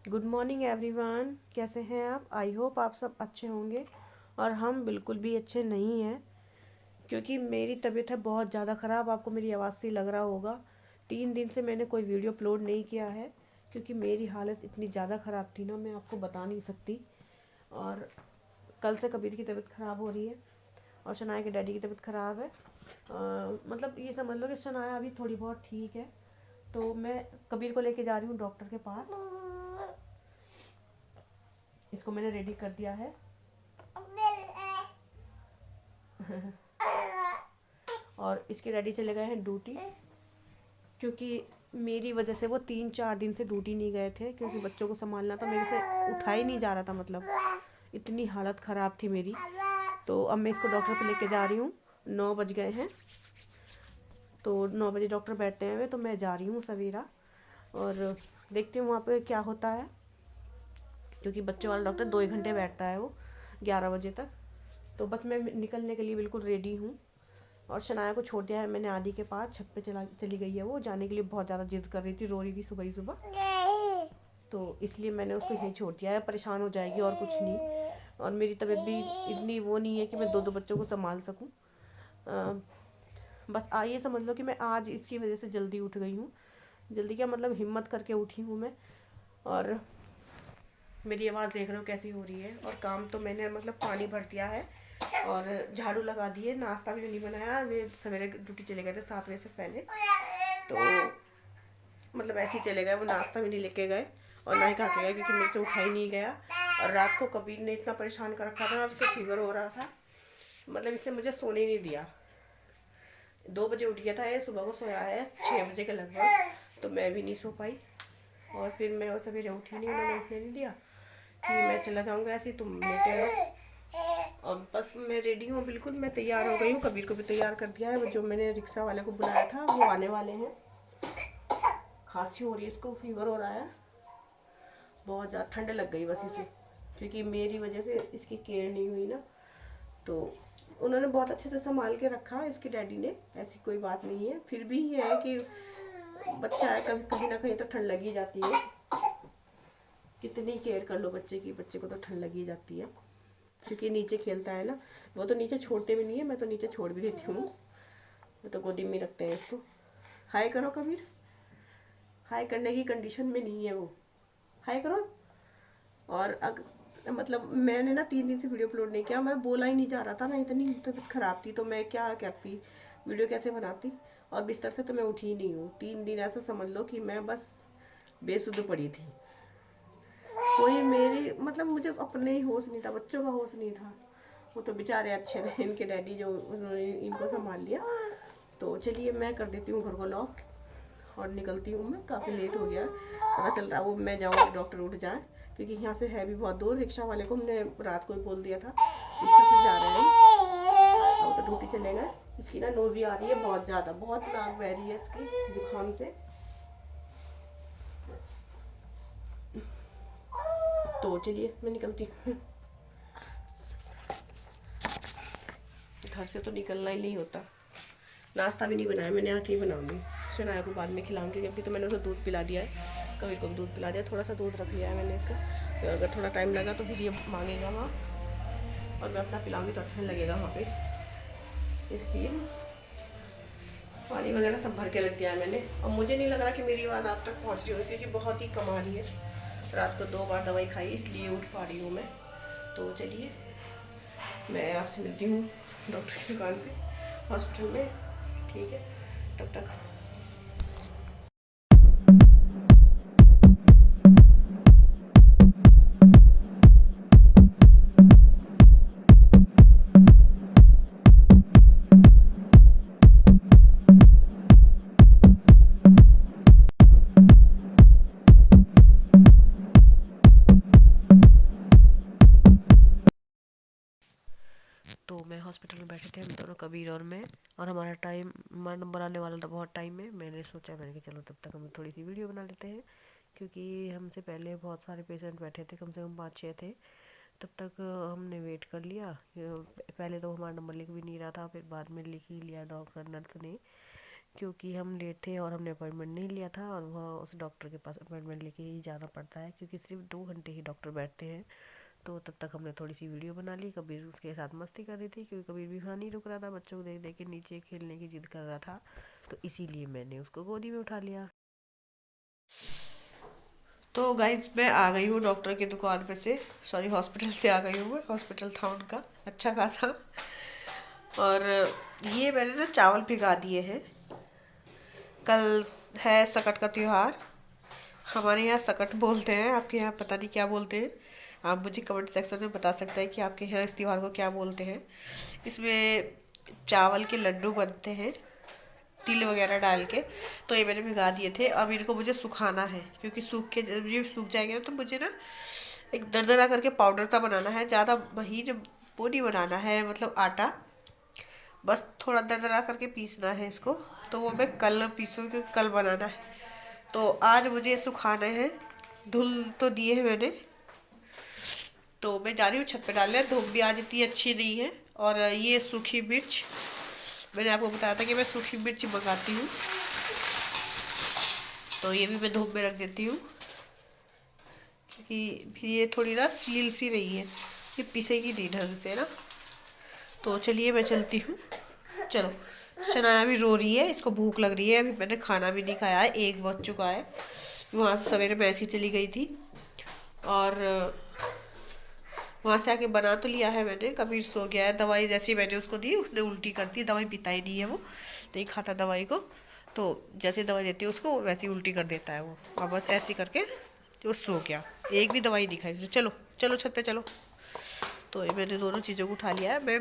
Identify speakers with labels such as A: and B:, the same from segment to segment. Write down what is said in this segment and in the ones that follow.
A: Good morning everyone. कैसे हैं आप? आई होप आप सब अच्छे होंगे। और हम बिल्कुल भी अच्छे नहीं हैं, क्योंकि मेरी तबीयत है बहुत ज़्यादा ख़राब। आपको मेरी आवाज़ से लग रहा होगा। 3 दिन से मैंने कोई वीडियो अपलोड नहीं किया है, क्योंकि मेरी हालत इतनी ज़्यादा ख़राब थी ना, मैं आपको बता नहीं सकती। और कल से कबीर की तबीयत ख़राब हो रही है और शनाया के डैडी की तबीयत ख़राब है। मतलब ये समझ लो कि शनाया अभी थोड़ी बहुत ठीक है। तो मैं कबीर को लेके जा रही हूँ डॉक्टर के पास। इसको मैंने रेडी कर दिया है। और इसके डैडी चले गए हैं ड्यूटी, क्योंकि मेरी वजह से वो 3-4 दिन से ड्यूटी नहीं गए थे, क्योंकि बच्चों को संभालना था, मेरे से उठा ही नहीं जा रहा था। मतलब इतनी हालत ख़राब थी मेरी। तो अब मैं इसको डॉक्टर पे लेके जा रही हूँ। 9 बज गए हैं, तो 9 बजे डॉक्टर बैठते हैं, तो मैं जा रही हूँ सवेरा। और देखती हूँ वहाँ पे क्या होता है, क्योंकि बच्चों वाला डॉक्टर 2 ही घंटे बैठता है वो, 11 बजे तक। तो बस मैं निकलने के लिए बिल्कुल रेडी हूँ। और शनाया को छोड़ दिया है मैंने आदि के पास। छत पे चली गई है वो, जाने के लिए बहुत ज़्यादा जिद कर रही थी, रो रही थी सुबह ही सुबह। तो इसलिए मैंने उसको यहीं छोड़ दिया है, परेशान हो जाएगी और कुछ नहीं। और मेरी तबीयत भी इतनी वो नहीं है कि मैं 2-2 बच्चों को संभाल सकूँ। बस ये समझ लो कि मैं आज इसकी वजह से जल्दी उठ गई हूँ। जल्दी क्या, मतलब हिम्मत करके उठी हूँ मैं। और मेरी आवाज़ देख रहे हो कैसी हो रही है। और काम तो मैंने मतलब पानी भर दिया है और झाड़ू लगा दी है। नाश्ता भी नहीं बनाया, वे सवेरे ड्यूटी चले गए थे 7 बजे से पहले। तो मतलब ऐसे ही चले गए, वो नाश्ता भी नहीं लेके गए और ना ही खा के गए, क्योंकि मेरे से उठा ही नहीं गया। और रात को कबीर ने इतना परेशान कर रखा था, उसको फीवर हो रहा था। मतलब इसने मुझे सोने नहीं दिया। 2 बजे उठ गया था ये, सुबह को सोया है 6 बजे के लगभग। तो मैं भी नहीं सो पाई। और फिर मैं और सवेरे उठी नहीं, उन्होंने उठने नहीं दिया कि मैं चला जाऊँगा, ऐसे ही तुम लेटे रहो। और बस मैं रेडी हूँ, बिल्कुल मैं तैयार हो गई हूँ। कबीर को भी तैयार कर दिया है। जो मैंने रिक्शा वाले को बुलाया था वो आने वाले हैं। खांसी हो रही है इसको, फीवर हो रहा है बहुत ज़्यादा, ठंड लग गई बस इसे, क्योंकि मेरी वजह से इसकी केयर नहीं हुई ना। तो उन्होंने बहुत अच्छे से संभाल के रखा इसके डैडी ने, ऐसी कोई बात नहीं है। फिर भी ये है कि बच्चा है, कभी कहीं ना कहीं तो ठंड लगी जाती है। कितनी केयर कर लो बच्चे की, बच्चे को तो ठंड लगी जाती है, क्योंकि नीचे खेलता है ना। वो तो नीचे छोड़ते भी नहीं है, मैं तो नीचे छोड़ भी देती हूँ। वो तो गोदी में रखते हैं इसको। हाय करो कबीर, हाय करने की कंडीशन में नहीं है वो, हाय करो। और मतलब मैंने ना 3 दिन से वीडियो अपलोड नहीं किया, मैं बोला ही नहीं जा रहा था ना, इतनी तबीयत खराब थी। तो मैं क्या करती, वीडियो कैसे बनाती। और बिस्तर से तो मैं उठी ही नहीं हूँ 3 दिन। ऐसा समझ लो कि मैं बस बेसुध पड़ी थी। कोई मेरी मतलब मुझे अपने ही होश नहीं था, बच्चों का होश नहीं था। वो तो बेचारे अच्छे थे इनके डैडी, जो उन्होंने इनको संभाल लिया। तो चलिए मैं कर देती हूँ घर को लॉक और निकलती हूँ। मैं काफ़ी लेट हो गया, पता चल रहा वो मैं जाऊँगी डॉक्टर उठ जाए, क्योंकि यहाँ से है भी बहुत दूर। रिक्शा वाले को हमने रात को ही बोल दिया था रिक्शा से जा रहे हैं। वो तो ड्यूटी चले गए। इसकी ना नोज़ी आ रही है बहुत ज़्यादा, बहुत नाक बह रही है इसकी जुकाम से। तो चलिए मैं निकलती हूँ। घर से तो निकलना ही नहीं होता। नाश्ता भी नहीं बनाया मैंने, आके ही बनाऊंगी। शनाया को बाद में खिलाऊंगी, क्योंकि तो मैंने उसे दूध पिला दिया है, कबीर को भी दूध पिला दिया। थोड़ा सा दूध रख लिया है मैंने इसका, तो अगर थोड़ा टाइम लगा तो फिर ये मांगेगा वहाँ, और मैं अपना पिलाऊंगी तो अच्छा नहीं लगेगा वहाँ पे। इसलिए पानी वगैरह सब भर के रख दिया है मैंने। और मुझे नहीं लग रहा कि मेरी आवाज़ आप तक पहुँच रही होगी, क्योंकि बहुत ही कम आ रही है। रात को 2 बार दवाई खाई, इसलिए उठ पा रही हूँ मैं। तो चलिए मैं आपसे मिलती हूँ डॉक्टर की दुकान पे, हॉस्पिटल में। ठीक है, तब तक। तो मैं हॉस्पिटल में बैठे थे हम दोनों, कबीर और मैं। और हमारा नंबर आने वाला था बहुत टाइम में। मैंने सोचा, मैंने कि चलो तब तक हम थोड़ी सी वीडियो बना लेते हैं, क्योंकि हमसे पहले बहुत सारे पेशेंट बैठे थे, कम से कम 5-6 थे। तब तक हमने वेट कर लिया। पहले तो हमारा नंबर लिख भी नहीं रहा था, फिर बाद में लिख ही लिया डॉक्टर नर्स ने, क्योंकि हम लेट थे और हमने अपॉइंटमेंट नहीं लिया था, और वह उस डॉक्टर के पास अपॉइंटमेंट लेके ही जाना पड़ता है क्योंकि सिर्फ 2 घंटे ही डॉक्टर बैठते हैं। तो तब तक हमने थोड़ी सी वीडियो बना ली। कबीर उसके साथ मस्ती कर रही थी क्योंकि कबीर भी वहाँ नहीं रुक रहा था, बच्चों को देख देख के नीचे खेलने की जिद कर रहा था, तो इसीलिए मैंने उसको गोदी में उठा लिया। तो गाइज मैं आ गई हूँ डॉक्टर की दुकान पे से, सॉरी हॉस्पिटल से आ गई हूँ मैं। हॉस्पिटल था उनका अच्छा खासा। और ये मैंने ना चावल भिगा दिए हैं। कल है सकट का त्योहार। हमारे यहाँ सकट बोलते हैं, आपके यहाँ पता नहीं क्या बोलते हैं। आप मुझे कमेंट सेक्शन में बता सकते हैं कि आपके यहाँ इस त्योहार को क्या बोलते हैं। इसमें चावल के लड्डू बनते हैं तिल वगैरह डाल के। तो ये मैंने भिगा दिए थे। अब इनको मुझे सुखाना है क्योंकि सूख के जब ये सूख जाएंगे ना तो मुझे ना एक दरदरा करके पाउडर सा बनाना है। ज़्यादा महीन वो नहीं बनाना है, मतलब आटा, बस थोड़ा दरदरा करके पीसना है इसको। तो वो मैं कल पीसूँगी क्योंकि कल बनाना है। तो आज मुझे सुखाना है। धुल तो दिए हैं मैंने, तो मैं जा रही हूँ छत पे डालने। धूप भी आज इतनी अच्छी नहीं है। और ये सूखी मिर्च, मैंने आपको बताया था कि मैं सूखी मिर्च मंगाती हूँ, तो ये भी मैं धूप में रख देती हूँ क्योंकि फिर ये थोड़ी ना सील सी रही है, ये पीसेगी नहीं ढंग से ना। तो चलिए मैं चलती हूँ। चलो, शनाया भी रो रही है, इसको भूख लग रही है। अभी मैंने खाना भी नहीं खाया है, 1 बज चुका है। वहाँ से सवेरे मैं ऐसी चली गई थी और वहाँ से आके बना तो लिया है मैंने। कबीर सो गया है। दवाई जैसी मैंने उसको दी उसने उल्टी कर दी। दवाई पीता ही नहीं है वो, नहीं खाता दवाई को। तो जैसे दवाई देती है उसको वैसे ही उल्टी कर देता है वो। और बस ऐसे करके वो सो गया। एक भी दवाई नहीं खाई। चलो चलो छत पे चलो। तो ये मैंने दोनों चीज़ों को उठा लिया है। मैं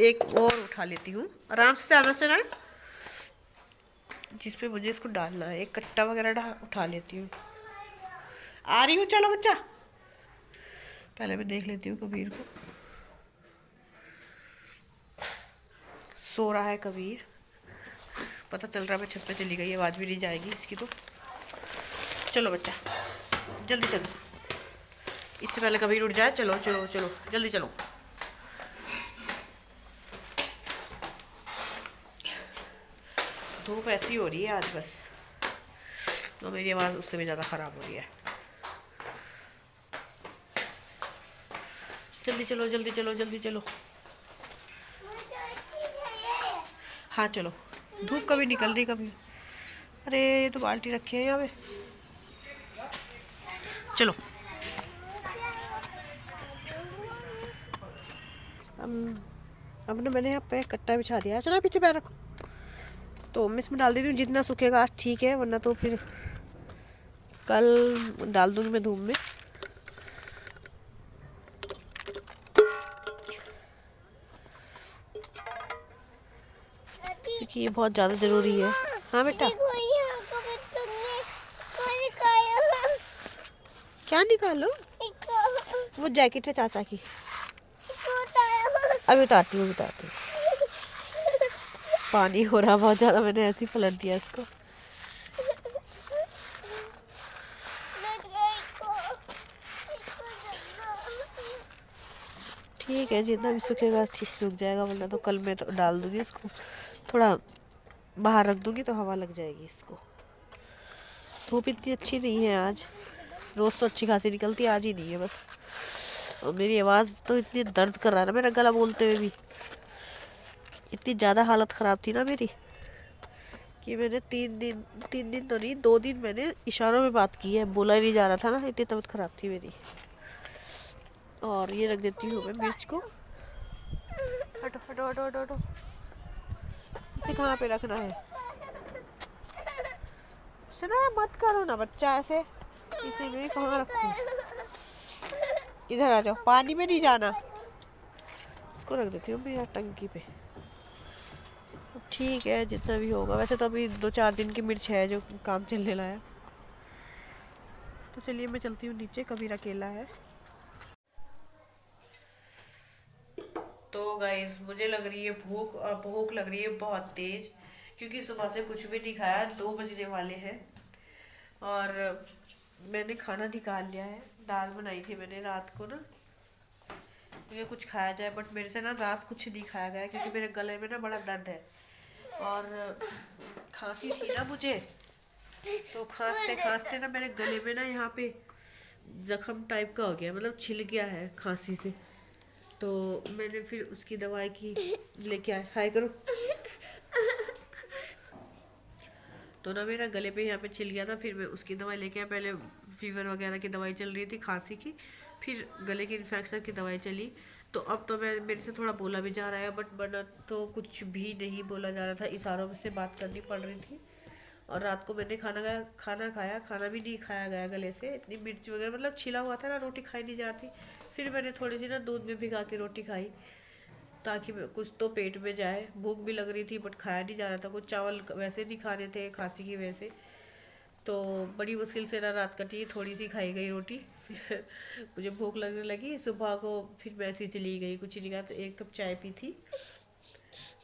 A: एक और उठा लेती हूँ, आराम से जाना से ना, जिस पे मुझे इसको डालना है। एक कट्टा वगैरह उठा लेती हूँ। आ रही हूँ, चलो बच्चा। पहले मैं देख लेती हूँ कबीर को। सो रहा है कबीर, पता चल रहा है मैं छत पे चली गई, आवाज़ भी नहीं जाएगी इसकी। तो चलो बच्चा, जल्दी चलो, इससे पहले कबीर उठ जाए। चलो चलो चलो जल्दी चलो। धूप ऐसी हो रही है आज बस, तो मेरी आवाज़ उससे भी ज़्यादा ख़राब हो रही है। जल्दी चलो जल्दी चलो जल्दी चलो। हाँ चलो, धूप कभी निकल रही कभी। अरे ये तो बाल्टी रखी है यहाँ पे। चलो अब ना मैंने यहाँ पे कट्टा बिछा दिया है। चलो पीछे पैर रखो। तो मैं इसमें डाल देती हूँ, जितना सूखेगा आज ठीक है, वरना तो फिर कल डाल दूँगी मैं धूप में। क्योंकि ये बहुत ज़्यादा ज़रूरी है। हाँ बेटा, क्या निकालो? वो जैकेट है चाचा की। अभी उतारती हूँ उतारती हूँ। पानी हो रहा बहुत ज़्यादा, मैंने ऐसे ही पलट दिया इसको। ठीक है, जितना भी सूखेगा ठीक सूख जाएगा, वरना तो कल मैं तो डाल दूँगी इसको। थोड़ा बाहर रख दूँगी तो हवा लग जाएगी इसको। धूप इतनी अच्छी नहीं है आज, रोज़ तो अच्छी खासी निकलती है, आज ही नहीं है बस। और मेरी आवाज़ तो इतनी दर्द कर रहा है ना मेरा गला बोलते हुए भी। इतनी ज़्यादा हालत ख़राब थी ना मेरी कि मैंने 3 दिन तो नहीं, 2 दिन मैंने इशारों में बात की है, बोला ही नहीं जा रहा था ना, इतनी तबीयत ख़राब थी मेरी। और ये रख देती हूँ मैं मिर्च को। हटो हटो हटो हटो हटो। इसे कहाँ पे रखना है? सुना, मत करो ना बच्चा ऐसे। इसे मैं कहाँ रखूँ? इधर आ जाओ, पानी में नहीं जाना। इसको रख देती हूँ मैं यार टंकी पे। ठीक है, जितना भी होगा। वैसे तो अभी 2-4 दिन की मिर्च है जो काम चलने लाया। तो चलिए मैं चलती हूँ नीचे, कबीर अकेला है। तो गाइस मुझे लग रही है भूख, और भूख लग रही है बहुत तेज, क्योंकि सुबह से कुछ भी नहीं खाया। 2 बजने वाले हैं और मैंने खाना निकाल लिया है। दाल बनाई थी मैंने रात को ना, मुझे कुछ खाया जाए, बट मेरे से ना रात कुछ नहीं खाया गया क्योंकि मेरे गले में ना बड़ा दर्द है। और खांसी थी ना मुझे, तो खांसते खांसते ना मेरे गले में ना यहाँ पे जख्म टाइप का हो गया, मतलब छिल गया है खांसी से। तो मैंने फिर उसकी दवाई की लेके आए, हाय करो। तो ना मेरा गले पे यहाँ पे छिल गया था, फिर मैं उसकी दवाई लेके आया। पहले फीवर वगैरह की दवाई चल रही थी खांसी की, फिर गले की इन्फेक्शन की दवाई चली। तो अब तो मैं मेरे से थोड़ा बोला भी जा रहा है, बट वरना तो कुछ भी नहीं बोला जा रहा था, इशारों में से बात करनी पड़ रही थी। और रात को मैंने खाना खाया, खाना भी नहीं खाया गया गले से, इतनी मिर्च वगैरह मतलब छिला हुआ था ना, रोटी खाई नहीं जाती। फिर मैंने थोड़ी सी ना दूध में भिगा के रोटी खाई, ताकि कुछ तो पेट में जाए। भूख भी लग रही थी बट खाया नहीं जा रहा था कुछ, चावल वैसे नहीं खाने थे खांसी की वजह से। तो बड़ी मुश्किल से ना रात कटी, थोड़ी सी खाई गई रोटी। फिर मुझे भूख लगने लगी सुबह को, फिर मैं ऐसे ही चली गई, कुछ नहीं खाया, तो एक कप चाय पी थी,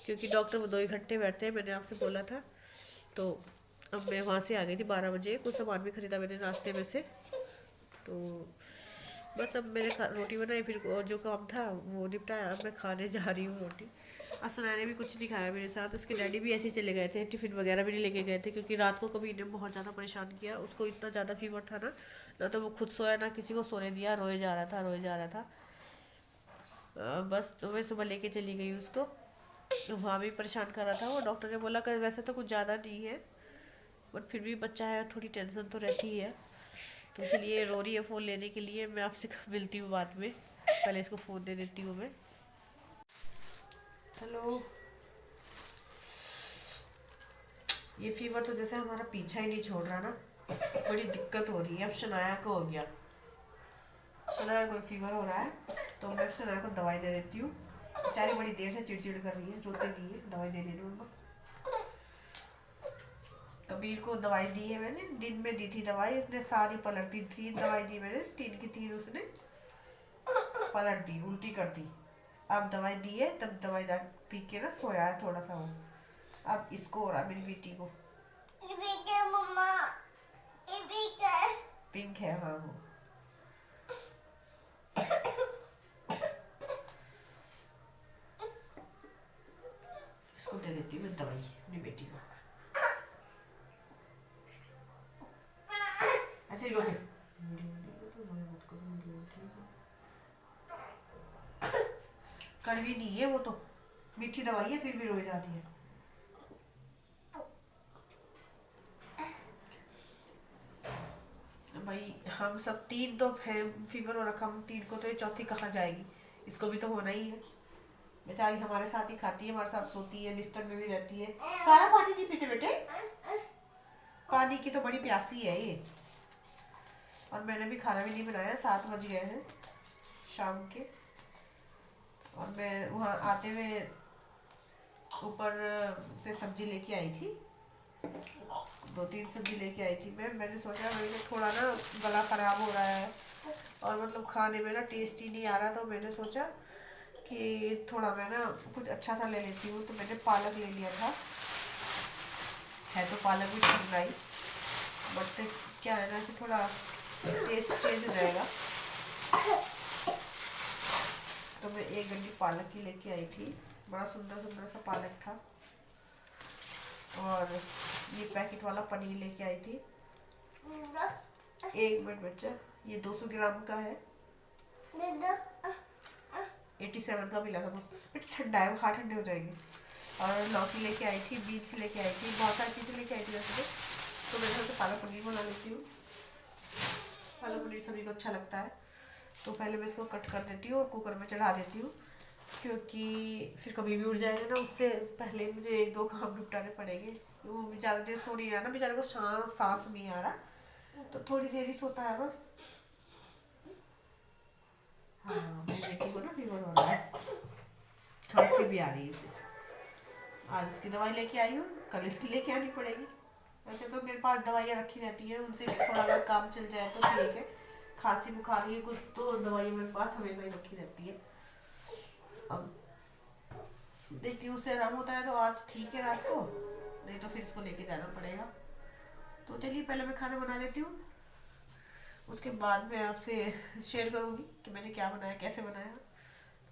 A: क्योंकि डॉक्टर वो 2 घंटे बैठते हैं, मैंने आपसे बोला था। तो अब मैं वहाँ से आ गई थी 12 बजे, कुछ सामान भी खरीदा मैंने नाश्ते में से। तो बस अब मैंने रोटी बनाई, फिर और जो काम था वो निपटाया, अब मैं खाने जा रही हूँ रोटी। और सुनाने ने भी कुछ नहीं खाया मेरे साथ, उसके डैडी भी ऐसे ही चले गए थे, टिफ़िन वगैरह भी नहीं लेके गए थे, क्योंकि रात को कभी इन्हें बहुत ज़्यादा परेशान किया। उसको इतना ज़्यादा फीवर था ना, ना तो वो खुद सोया ना किसी को सोने दिया, रोए जा रहा था रोए जा रहा था। बस तो मैं सुबह लेके चली गई उसको, तो वहाँ भी परेशान कर रहा था वो। डॉक्टर ने बोला कि वैसे तो कुछ ज़्यादा नहीं है, बट फिर भी बच्चा है, थोड़ी टेंशन तो रहती ही है। तो चलिए, रो रही है फ़ोन लेने के लिए, मैं आपसे मिलती हूँ बाद में, पहले इसको फ़ोन दे देती हूँ मैं। हेलो। ये फीवर तो जैसे हमारा पीछा ही नहीं छोड़ रहा ना, बड़ी दिक्कत हो रही है। अब शनाया को हो गया, शनाया को फीवर हो रहा है, तो मैं शनाया को दवाई दे देती हूँ। बेचारी बड़ी देर से चिड़चिड़ कर रही है, रोते नहीं है, दवाई दे देनी उनको। कबीर को दवाई दी है मैंने, दिन में दी थी दवाई, उसने सारी पलट दी। 3 दवाई दी मैंने, 3 की 3 उसने पलट दी, उल्टी कर दी। अब दवाई दी है, तब दवाई पी के ना सोया है थोड़ा सा वो। अब इसको हो रहा है, मेरी बेटी को। मम्मा पिंक है, हाँ वो। इसको दे देती हूँ मैं दवाई अपनी बेटी को। ऐसे ही रोते, कड़वी नहीं है वो, तो मीठी दवाई है, फिर भी रोई जा रही है। भाई हम सब 3 तो फीवर हो रखा, हम 3 को, तो ये चौथी कहाँ जाएगी, इसको भी तो होना ही है। बेचारी हमारे साथ ही खाती है, हमारे साथ सोती है, बिस्तर में भी रहती है। सारा पानी नहीं पीते बेटे, पानी की तो बड़ी प्यासी है ये। और मैंने भी खाना भी नहीं बनाया, 7 बज गए हैं शाम के। और मैं वहाँ आते हुए ऊपर से सब्जी लेके आई थी, 2-3 सब्जी लेके आई थी मैंने सोचा मैंने थोड़ा ना गला खराब हो रहा है, और मतलब खाने में ना टेस्ट ही नहीं आ रहा, तो मैंने सोचा कि थोड़ा मैं ना कुछ अच्छा सा ले लेती हूँ। तो मैंने पालक ले लिया था, है तो पालक भी ठंडा ही, बट क्या है ना कि थोड़ा टेस्ट चेंज हो जाएगा। तो मैं 1 गड्डी पालक की लेके आई थी, बड़ा सुंदर सुंदर सा पालक था। और ये पैकेट वाला पनीर लेके आई थी, 1 मिनट बच्चा, ये 200 ग्राम का है, 87 का मिला था बट ठंडा है, वो ठंडे हो जाएंगे। और लौकी लेके आई थी, बीन्स लेके आई थी, बहुत सारी चीज़ें लेके आई थी वैसे तो मैं सोचा पालक पनीर बना लेती हूँ। पालक पनीर सभी को अच्छा लगता है। तो पहले मैं इसको कट कर देती हूँ और कुकर में चढ़ा देती हूँ, क्योंकि फिर कभी भी उड़ जाएगा ना, उससे पहले मुझे 1-2 काम निपटाने पड़ेंगे। वो ज़्यादा देर सो नहीं रहा ना बेचारे को, सांस नहीं आ रहा, तो थोड़ी देर ही सोता है बस। हाँ, मेरी बेटी को ना फीवर हो रहा है, खांसी भी आ रही है इसे। आज उसकी दवाई लेके आई हूँ, कल इसकी लेके आनी पड़ेगी। वैसे तो मेरे पास दवाइयाँ रखी रहती हैं, उनसे थोड़ा अगर काम चल जाए तो ठीक है। खांसी बुखार की कुछ तो दवाई मेरे पास हमेशा ही रखी रहती है। अब देखती हूँ उससे आराम होता है तो आज ठीक है रात को, नहीं तो फिर इसको लेके जाना पड़ेगा। तो चलिए पहले मैं खाना बना लेती हूँ, उसके बाद मैं आपसे शेयर करूँगी कि मैंने क्या बनाया, कैसे बनाया।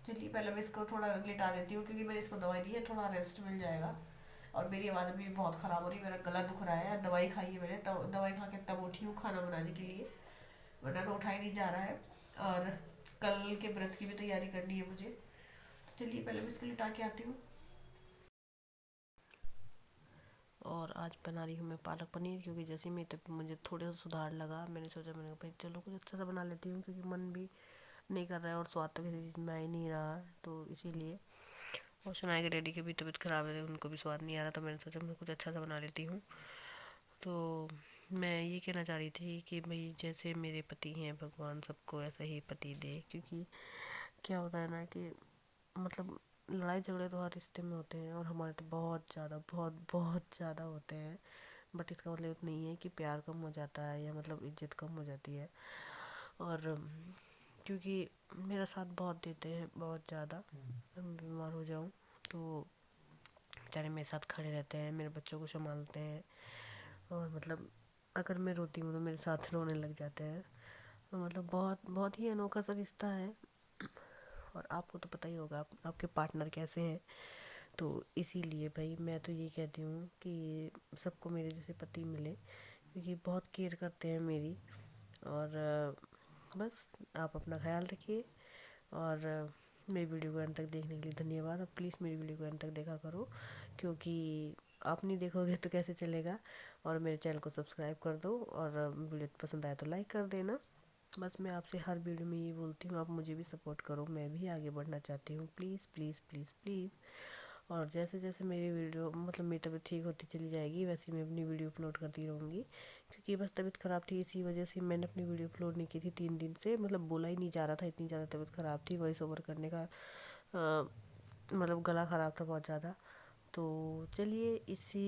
A: चलिए पहले मैं इसको थोड़ा लेटा देती हूँ, क्योंकि मैंने इसको दवाई दी है, थोड़ा रेस्ट मिल जाएगा। और मेरी आवाज़ भी बहुत ख़राब हो रही है, मेरा गला दुख रहा है। दवाई खाई है मैंने, तब दवाई खा के तब उठी हूँ खाना बनाने के लिए, वरना तो उठा ही नहीं जा रहा है। और कल के व्रत की भी तैयारी करनी है मुझे, तो चलिए पहले मैं इसके लिए टाके आती हूँ। और आज बना रही हूँ मैं पालक पनीर, क्योंकि जैसे मैं तब मुझे थोड़ा सा सुधार लगा, मैंने सोचा, मैंने कहा भाई चलो कुछ अच्छा सा बना लेती हूँ, क्योंकि मन भी नहीं कर रहा है और स्वाद तो किसी चीज़ में आ ही नहीं रहा, तो इसीलिए। और शनाया के डैडी की भी तबीयत ख़राब है, उनको भी स्वाद नहीं आ रहा, तो मैंने सोचा मैं कुछ अच्छा सा बना लेती हूँ। तो मैं ये कहना चाह रही थी कि भाई जैसे मेरे पति हैं, भगवान सबको ऐसा ही पति दे, क्योंकि क्या होता है ना कि मतलब लड़ाई झगड़े तो हर रिश्ते में होते हैं, और हमारे तो बहुत ज़्यादा, बहुत बहुत ज़्यादा होते हैं। बट इसका मतलब इतना नहीं है कि प्यार कम हो जाता है या मतलब इज्जत कम हो जाती है। और क्योंकि मेरा साथ बहुत देते हैं, बहुत ज़्यादा। मैं बीमार हो जाऊँ तो बेचारे मेरे साथ खड़े रहते हैं, मेरे बच्चों को संभालते हैं, और मतलब अगर मैं रोती हूँ तो मेरे साथ रोने लग जाते हैं। तो मतलब बहुत बहुत ही अनोखा सा रिश्ता है। और आपको तो पता ही होगा आपके पार्टनर कैसे हैं। तो इसीलिए भाई मैं तो ये कहती हूँ कि सबको मेरे जैसे पति मिले, क्योंकि बहुत केयर करते हैं मेरी। और बस आप अपना ख्याल रखिए। और मेरी वीडियो को अंत तक देखने के लिए धन्यवाद। और प्लीज़ मेरी वीडियो को अंत तक देखा करो, क्योंकि आप नहीं देखोगे तो कैसे चलेगा। और मेरे चैनल को सब्सक्राइब कर दो, और वीडियो पसंद आए तो लाइक कर देना। बस मैं आपसे हर वीडियो में ये बोलती हूँ, आप मुझे भी सपोर्ट करो, मैं भी आगे बढ़ना चाहती हूँ, प्लीज़ प्लीज़ प्लीज़ प्लीज़। और जैसे जैसे मेरी वीडियो मतलब मेरी तबीयत ठीक होती चली जाएगी, वैसे मैं अपनी वीडियो अपलोड करती रहूँगी, क्योंकि बस तबीयत ख़राब थी, इसी वजह से मैंने अपनी वीडियो अपलोड नहीं की थी 3 दिन से। मतलब बोला ही नहीं जा रहा था, इतनी ज़्यादा तबीयत ख़राब थी, वॉइस ओवर करने का मतलब गला ख़राब था बहुत ज़्यादा। तो चलिए इसी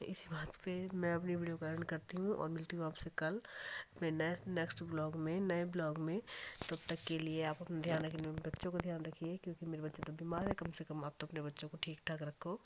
A: इसी बात पे मैं अपनी वीडियो का एंड करती हूँ, और मिलती हूँ आपसे कल अपने नेक्स्ट ब्लॉग में, नए ब्लॉग में। तब तक के लिए आप अपना ध्यान रखिए, मेरे बच्चों का ध्यान रखिए, क्योंकि मेरे बच्चे तो बीमार है। कम से कम आप तो अपने बच्चों को ठीक ठाक रखो।